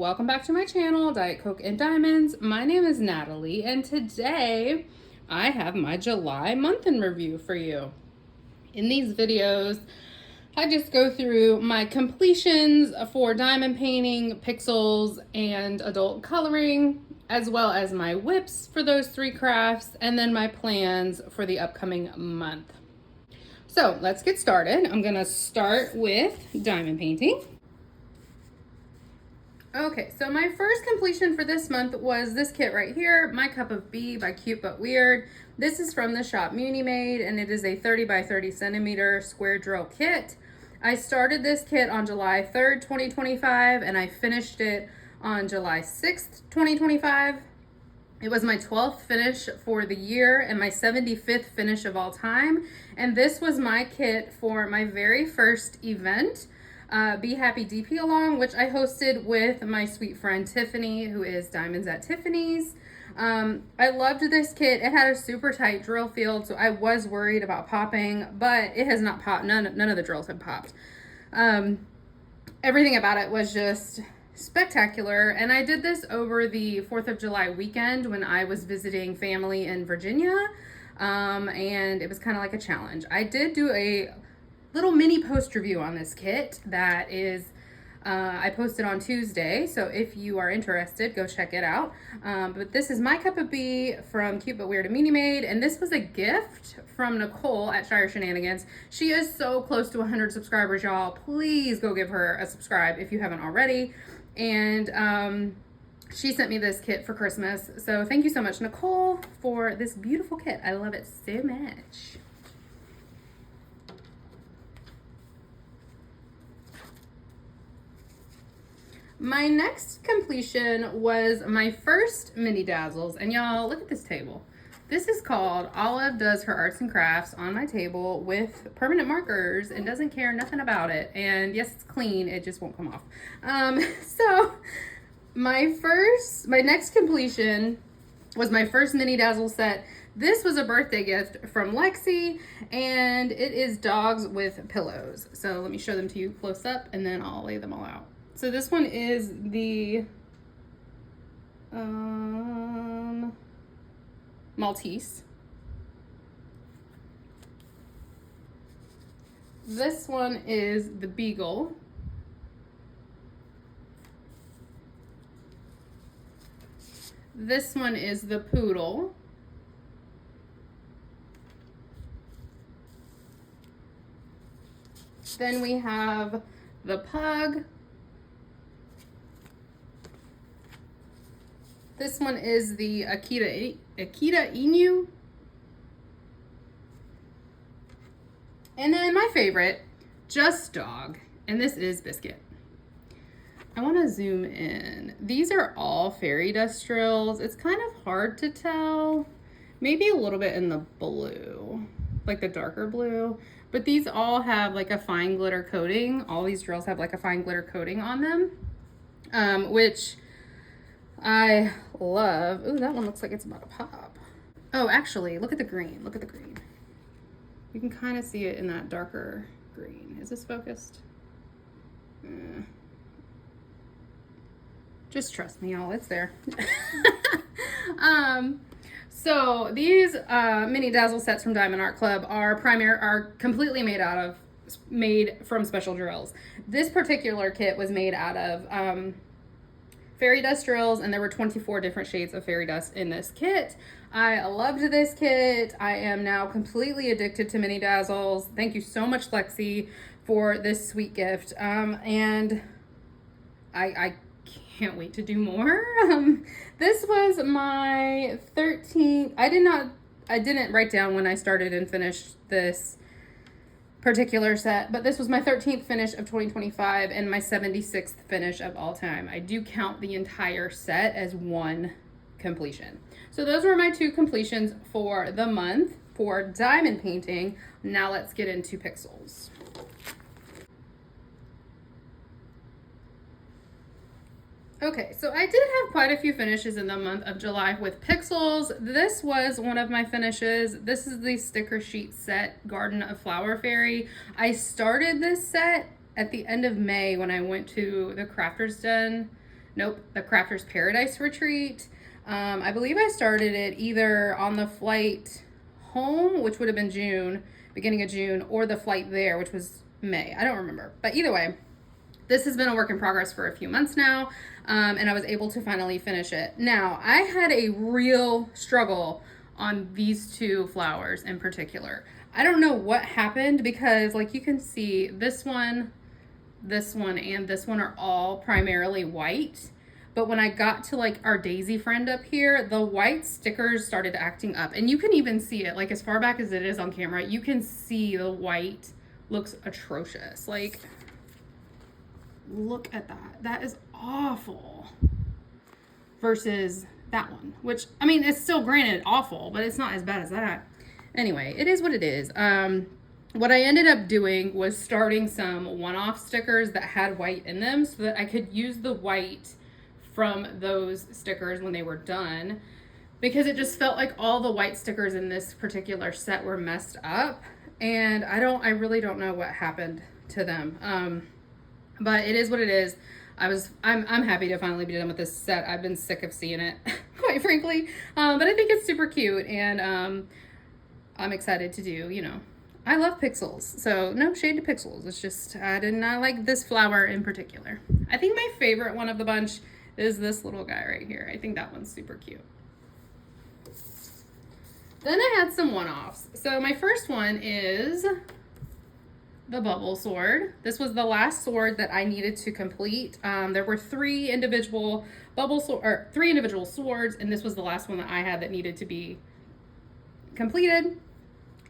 welcome back to my channel, Diet Coke and Diamonds. My name is Natalie, and today I have my July month in review for you. In these videos, I just go through my completions for diamond painting, pixels, and adult coloring, as well as my whips for those three crafts, and then my plans for the upcoming month. So let's get started. I'm gonna start with diamond painting. Okay, so my first completion for this month was this kit right here, My Cup of Bee by Cute But Weird. This is from the shop Muni Made, and it is a 30 by 30 centimeter square drill kit. I started this kit on July 3rd, 2025, and I finished it on July 6th, 2025. It was my 12th finish for the year and my 75th finish of all time. And this was my kit for my very first event, Be Happy DP Along, which I hosted with my sweet friend Tiffany, who is Diamonds at Tiffany's. I loved this kit. It had a super tight drill field, so I was worried about popping, but it has not popped. None of the drills have popped. Everything about it was just spectacular, and I did this over the 4th of July weekend when I was visiting family in Virginia, and it was kind of like a challenge. I did do a little mini post review on this kit that is I posted on Tuesday, so if you are interested, go check it out. But this is My Cup of Bee from Cute But Weird and Muni Made, and this was a gift from Nicole at Shire Shenanigans. She is so close to 100 subscribers, y'all. Please go give her a subscribe if you haven't already. And she sent me this kit for Christmas, so thank you so much, Nicole, for this beautiful kit. I love it so much. My next completion was my first mini dazzles, and y'all, look at this table. This is called Olive Does Her Arts and Crafts on my table with permanent markers and doesn't care nothing about it. And yes, it's clean, it just won't come off. So my next completion was my first mini dazzle set. This was a birthday gift from Lexi, and it is dogs with pillows. So let me show them to you close up, and then I'll lay them all out. So this one is the Maltese. This one is the Beagle. This one is the Poodle. Then we have the Pug. This one is the Akita Inu. And then my favorite, Just Dog, and this is Biscuit. I want to zoom in. These are all fairy dust drills. It's kind of hard to tell. Maybe a little bit in the blue, like the darker blue. But these all have like a fine glitter coating. All these drills have like a fine glitter coating on them, which I love. Ooh, that one looks like it's about to pop. Oh, actually, look at the green. Look at the green. You can kind of see it in that darker green. Is this focused? Just trust me, y'all. It's there. So these mini dazzle sets from Diamond Art Club are completely made from special drills. This particular kit was made out of fairy dust drills, and there were 24 different shades of fairy dust in this kit. I loved this kit. I am now completely addicted to mini dazzles. Thank you so much, Lexi, for this sweet gift. And I can't wait to do more. This was my 13th. I didn't write down when I started and finished this particular set, but this was my 13th finish of 2025 and my 76th finish of all time. I do count the entire set as one completion. So those were my two completions for the month for diamond painting. Now let's get into pixels. Okay, so I did have quite a few finishes in the month of July with Pixyls. This was one of my finishes. This is the sticker sheet set, Garden of Flower Fairy. I started this set at the end of May when I went to the Crafter's Den Nope, the Crafter's Paradise Retreat. I believe I started it either on the flight home, which would have been June, beginning of June, or the flight there, which was May. I don't remember. But either way, this has been a work in progress for a few months now, and I was able to finally finish it. Now, I had a real struggle on these two flowers in particular. I don't know what happened because, like, you can see this one, and this one are all primarily white. But when I got to like our daisy friend up here, the white stickers started acting up. And you can even see it, like as far back as it is on camera, you can see the white looks atrocious. Like, look at that. That is awful. Versus that one, which, I mean, it's still granted awful, but it's not as bad as that. Anyway, it is what it is. What I ended up doing was starting some one-off stickers that had white in them so that I could use the white from those stickers when they were done, because it just felt like all the white stickers in this particular set were messed up, and I really don't know what happened to them. But it is what it is. I'm happy to finally be done with this set. I've been sick of seeing it, quite frankly. But I think it's super cute, and I'm excited to do, you know, I love Pixyls, so no shade to Pixyls. It's just, I did not like this flower in particular. I think my favorite one of the bunch is this little guy right here. I think that one's super cute. Then I had some one-offs. So my first one is the bubble sword. This was the last sword that I needed to complete. There were three individual swords, and this was the last one that I had that needed to be completed.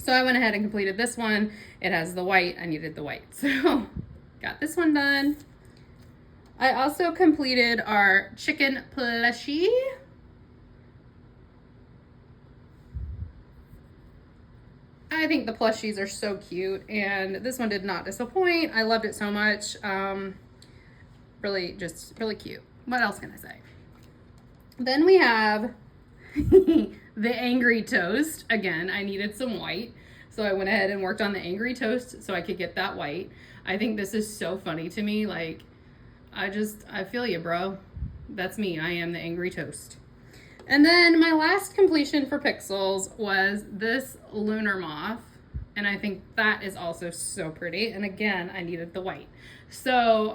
So I went ahead and completed this one. It has the white. I needed the white. So got this one done. I also completed our chicken plushie. I think the plushies are so cute, and this one did not disappoint. I loved it so much. Really cute. What else can I say? Then we have the Angry Toast. Again, I needed some white, so I went ahead and worked on the Angry Toast so I could get that white. I think this is so funny to me. Like, I feel you, bro. That's me. I am the Angry Toast. And then my last completion for Pixyls was this lunar moth, and I think that is also so pretty. And again, I needed the white. So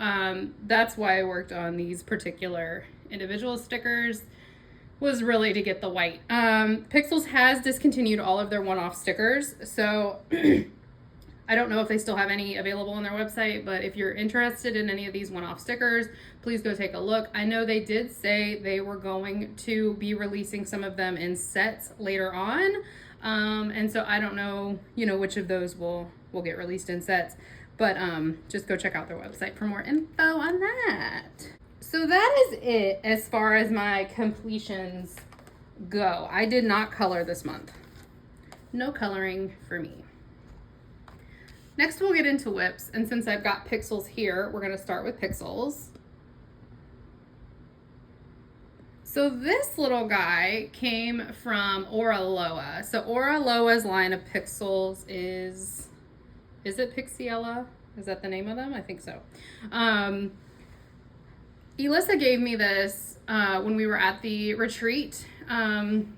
that's why I worked on these particular individual stickers, was really to get the white. Pixyls has discontinued all of their one-off stickers, so I don't know if they still have any available on their website, but if you're interested in any of these one-off stickers, please go take a look. I know they did say they were going to be releasing some of them in sets later on, and so I don't know, you know, which of those will get released in sets, but just go check out their website for more info on that. So that is it as far as my completions go. I did not color this month. No coloring for me. Next we'll get into whips, and since I've got Pixyls here, we're gonna start with Pixyls. So this little guy came from Oraloa. So Oraloa's line of Pixyls is it Pixiella? Is that the name of them? I think so. Elissa gave me this when we were at the retreat, and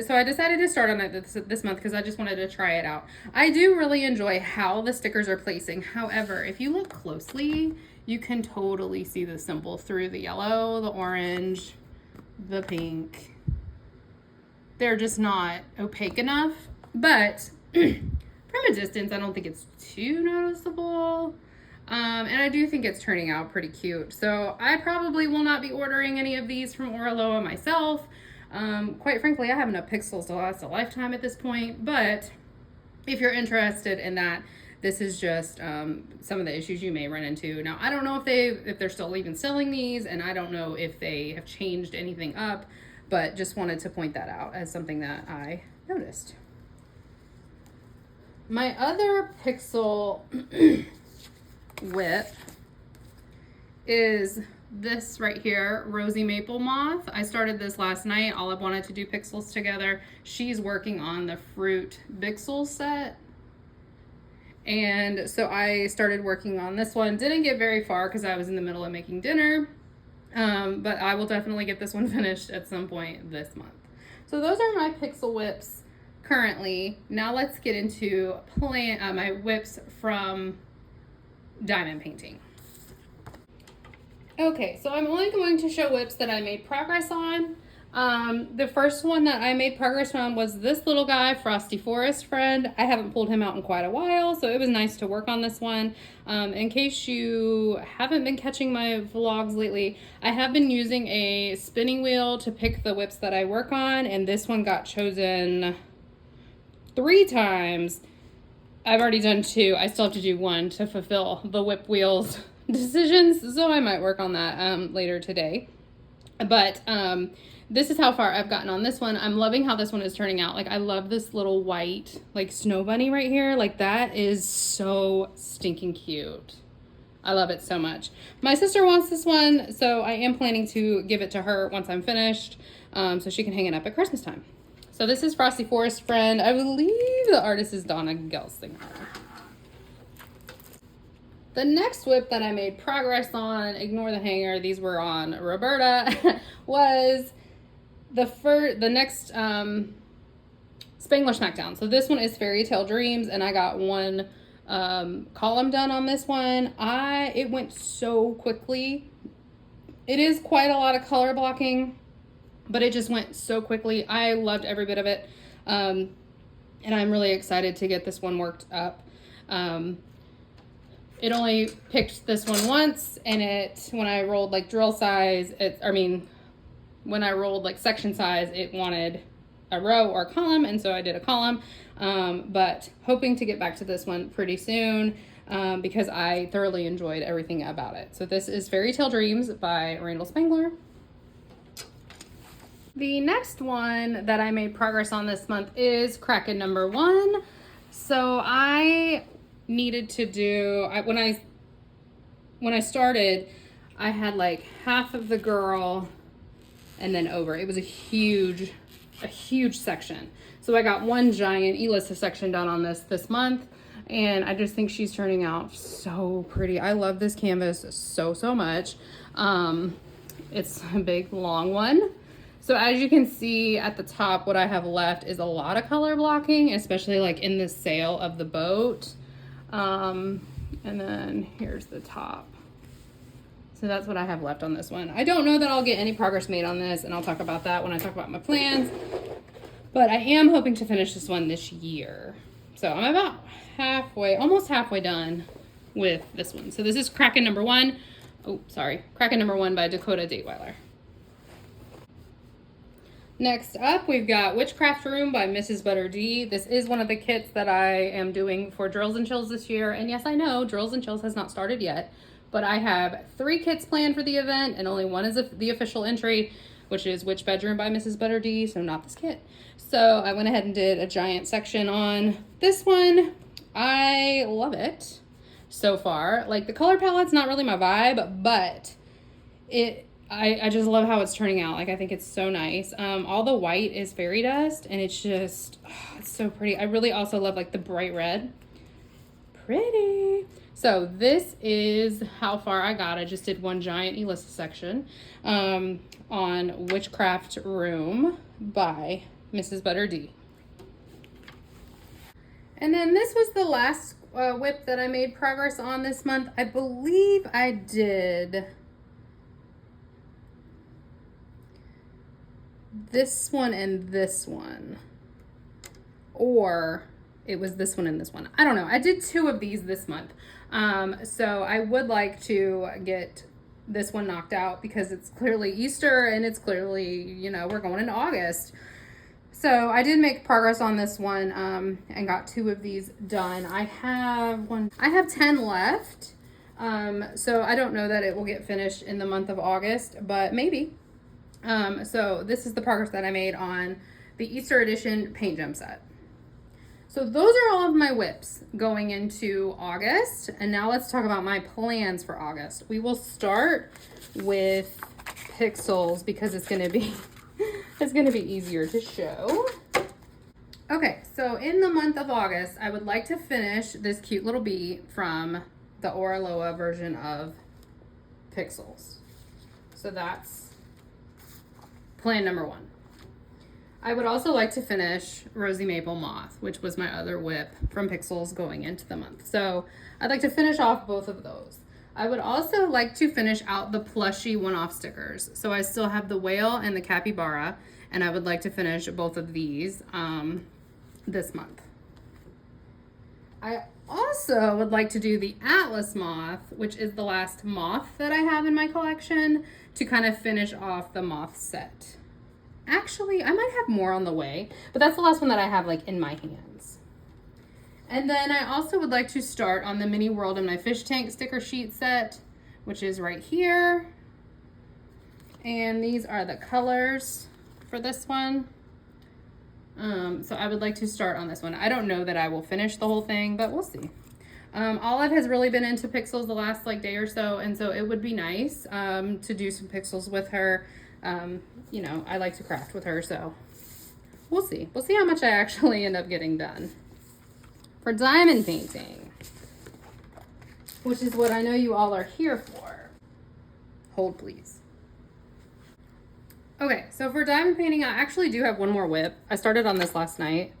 so I decided to start on it this month because I just wanted to try it out. I do really enjoy how the stickers are placing. However, if you look closely, you can totally see the symbol through the yellow, the orange, the pink. They're just not opaque enough, but from a distance, I don't think it's too noticeable. And I do think it's turning out pretty cute. So I probably will not be ordering any of these from Oraloa myself. Quite frankly, I have enough Pixyls to last a lifetime at this point. But if you're interested in that, this is just some of the issues you may run into. Now, I don't know if they're still even selling these, and I don't know if they have changed anything up, but just wanted to point that out as something that I noticed. My other Pixyl whip is this right here, Rosy Maple Moth. I started this last night. All I wanted to do Pixyls together. She's working on the Fruit Pixyl set. And so I started working on this one. Didn't get very far because I was in the middle of making dinner. But I will definitely get this one finished at some point this month. So those are my pixel whips currently. Now let's get into my whips from diamond painting. Okay, so I'm only going to show whips that I made progress on. The first one that I made progress on was this little guy, Frosty Forest Friend. I haven't pulled him out in quite a while, so it was nice to work on this one. In case you haven't been catching my vlogs lately, I have been using a spinning wheel to pick the whips that I work on, and this one got chosen 3 times. I've already done 2. I still have to do 1 to fulfill the whip wheels decisions, so I might work on that later today. But this is how far I've gotten on this one. I'm loving how this one is turning out. Like, I love this little white, like, snow bunny right here. Like, that is so stinking cute. I love it so much. My sister wants this one, so I am planning to give it to her once I'm finished, so she can hang it up at Christmas time. So this is Frosty Forest Friend. I believe the artist is Donna Gelsinger. The next whip that I made progress on, ignore the hanger, these were on Roberta, was the next Spangler Smackdown. So this one is Fairy Tale Dreams, and I got 1 column done on this one. It went so quickly. It is quite a lot of color blocking, but it just went so quickly. I loved every bit of it, and I'm really excited to get this one worked up. It only picked this one once, and when I rolled like drill size, when I rolled like section size, it wanted a row or a column, and so I did a column, but hoping to get back to this one pretty soon, because I thoroughly enjoyed everything about it. So this is Fairy Tale Dreams by Randall Spangler. The next one that I made progress on this month is Kraken number 1. So I needed to do, when I started, I had like half of the girl and then over. It was a huge section. So I got 1 giant Elissa section done on this month, and I just think she's turning out so pretty. I love this canvas so much. It's a big long one. So as you can see at the top, what I have left is a lot of color blocking, especially like in the sail of the boat. And then here's the top. So that's what I have left on this one. I don't know that I'll get any progress made on this, and I'll talk about that when I talk about my plans. But I am hoping to finish this one this year. So I'm about almost halfway done with this one. So this is Kraken number 1. Oh, sorry. Kraken number 1 by Dakota Dateweiler. Next up, we've got Witchcraft Room by Mrs. Butter D. This is one of the kits that I am doing for Drills and Chills this year. And yes, I know Drills and Chills has not started yet, but I have 3 kits planned for the event, and only 1 is the official entry, which is Witch Bedroom by Mrs. Butter D, so not this kit. So I went ahead and did a giant section on this one. I love it so far. Like, the color palette's not really my vibe, but I just love how it's turning out. Like, I think it's so nice. All the white is fairy dust, and it's just, it's so pretty. I really also love like the bright red. Pretty. So this is how far I got. I just did 1 giant Elissa section on Witchcraft Room by Mrs. Butter D. And then this was the last whip that I made progress on this month. I believe I did this one and this one, or it was this one and this one. I don't know. I did 2 of these this month. So I would like to get this one knocked out because it's clearly Easter, and it's clearly, you know, we're going into August. So I did make progress on this one, and got 2 of these done. I have 10 left. So I don't know that it will get finished in the month of August, but maybe. So this is the progress that I made on the Easter edition paint gem set. So those are all of my whips going into August. And now let's talk about my plans for August. We will start with Pixyls because it's going to be easier to show. Okay, so in the month of August, I would like to finish this cute little bee from the Oraloa version of Pixyls. So that's plan number 1. I would also like to finish Rosy Maple Moth, which was my other whip from Pixyls going into the month. So I'd like to finish off both of those. I would also like to finish out the plushy one-off stickers. So I still have the whale and the capybara, and I would like to finish both of these this month. I also would like to do the Atlas moth, which is the last moth that I have in my collection, to kind of finish off the moth set. Actually, I might have more on the way, but that's the last one that I have like in my hands. And then I also would like to start on the Mini World in My Fish Tank sticker sheet set, which is right here. And these are the colors for this one. So I would like to start on this one. I don't know that I will finish the whole thing, but we'll see. Olive has really been into Pixyls the last like day or so, and so it would be nice to do some Pixyls with her. You know, I like to craft with her, so we'll see. We'll see how much I actually end up getting done. For diamond painting, which is what I know you all are here for. Hold, please. Okay, so for diamond painting, I actually do have one more whip. I started on this last night.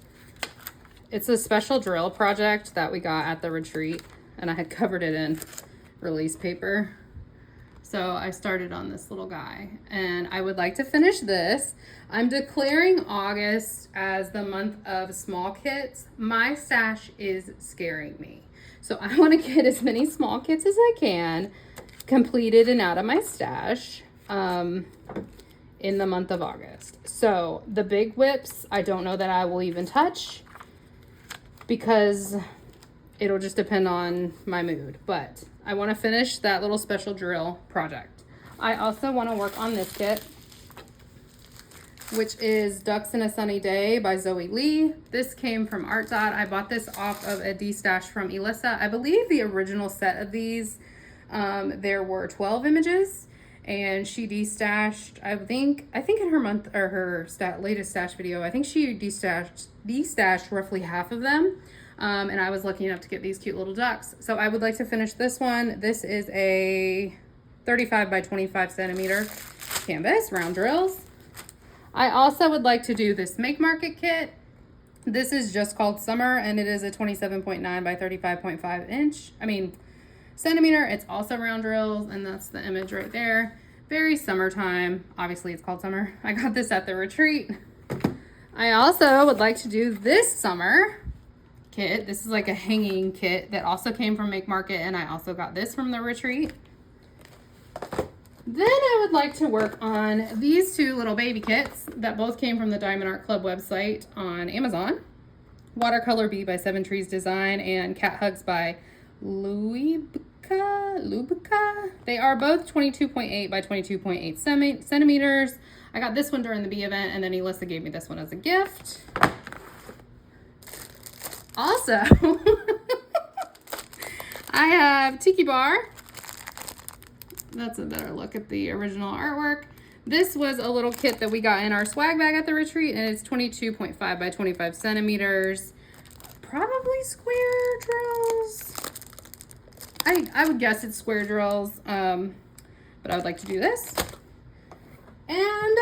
It's a special drill project that we got at the retreat, and I had covered it in release paper. So I started on this little guy, and I would like to finish this. I'm declaring August as the month of small kits. My stash is scaring me. So I want to get as many small kits as I can completed and out of my stash in the month of August. So the big whips, I don't know that I will even touch because it'll just depend on my mood, but I want to finish that little special drill project. I also want to work on this kit, which is Ducks in a Sunny Day by Zoe Lee. This came from Art Dot. I bought this off of a D-stash from Elissa. I believe the original set of these, there were 12 images, and she de-stashed, I think in her month or her latest stash video, I think she de-stashed roughly half of them. And I was lucky enough to get these cute little ducks. So I would like to finish this one. This is a 35 by 25 centimeter canvas, round drills. I also would like to do this Make Market kit. This is just called Summer, and it is a 27.9 by 35.5 centimeter. It's also round drills, and that's the image right there. Very summertime. Obviously, it's called Summer. I got this at the retreat. I also would like to do this summer kit. This is like a hanging kit that also came from Make Market, and I also got this from the retreat. Then I would like to work on these two little baby kits that both came from the Diamond Art Club website on Amazon. Watercolor Bee by Seven Trees Design and Cat Hugs by Lubica. They are both 22.8 by 22.8 centimeters. I got this one during the bee event, and then Elissa gave me this one as a gift. Also, I have Tiki Bar. That's a better look at the original artwork. This was a little kit that we got in our swag bag at the retreat, and it's 22.5 by 25 centimeters. Probably square drills. I would guess it's square drills, but I would like to do this. And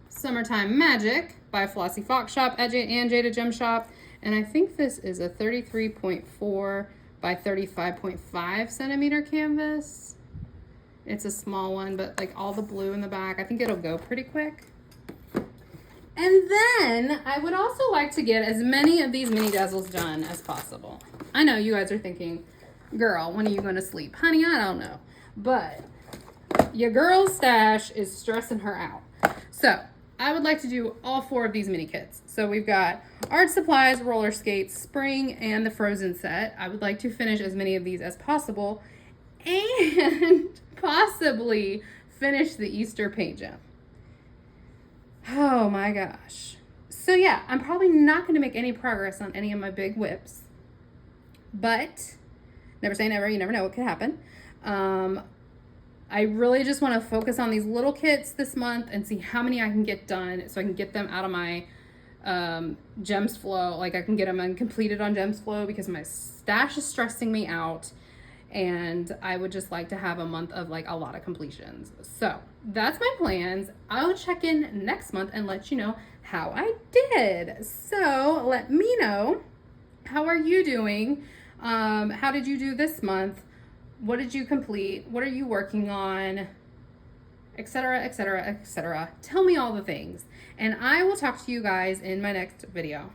Summertime Magic by Flossie Fox Shop and Jada Gem Shop. And I think this is a 33.4 by 35.5 centimeter canvas. It's a small one, but like all the blue in the back, I think it'll go pretty quick. And then I would also like to get as many of these mini dazzles done as possible. I know you guys are thinking, girl, when are you going to sleep? Honey, I don't know. But your girl's stash is stressing her out. So I would like to do all 4 of these mini kits. So we've got art supplies, roller skates, spring, and the Frozen set. I would like to finish as many of these as possible and possibly finish the Easter paint gem. Oh my gosh. So yeah, I'm probably not going to make any progress on any of my big whips, but never say never. You never know what could happen. I really just want to focus on these little kits this month and see how many I can get done so I can get them out of my Gems Flow. Like I can get them completed on Gems Flow because my stash is stressing me out. and I would just like to have a month of like a lot of completions. So that's my plans. I'll check in next month and let you know how I did. So let me know, how are you doing? How did you do this month? What did you complete? What are you working on? Etc., etc., etc. Tell me all the things, and I will talk to you guys in my next video.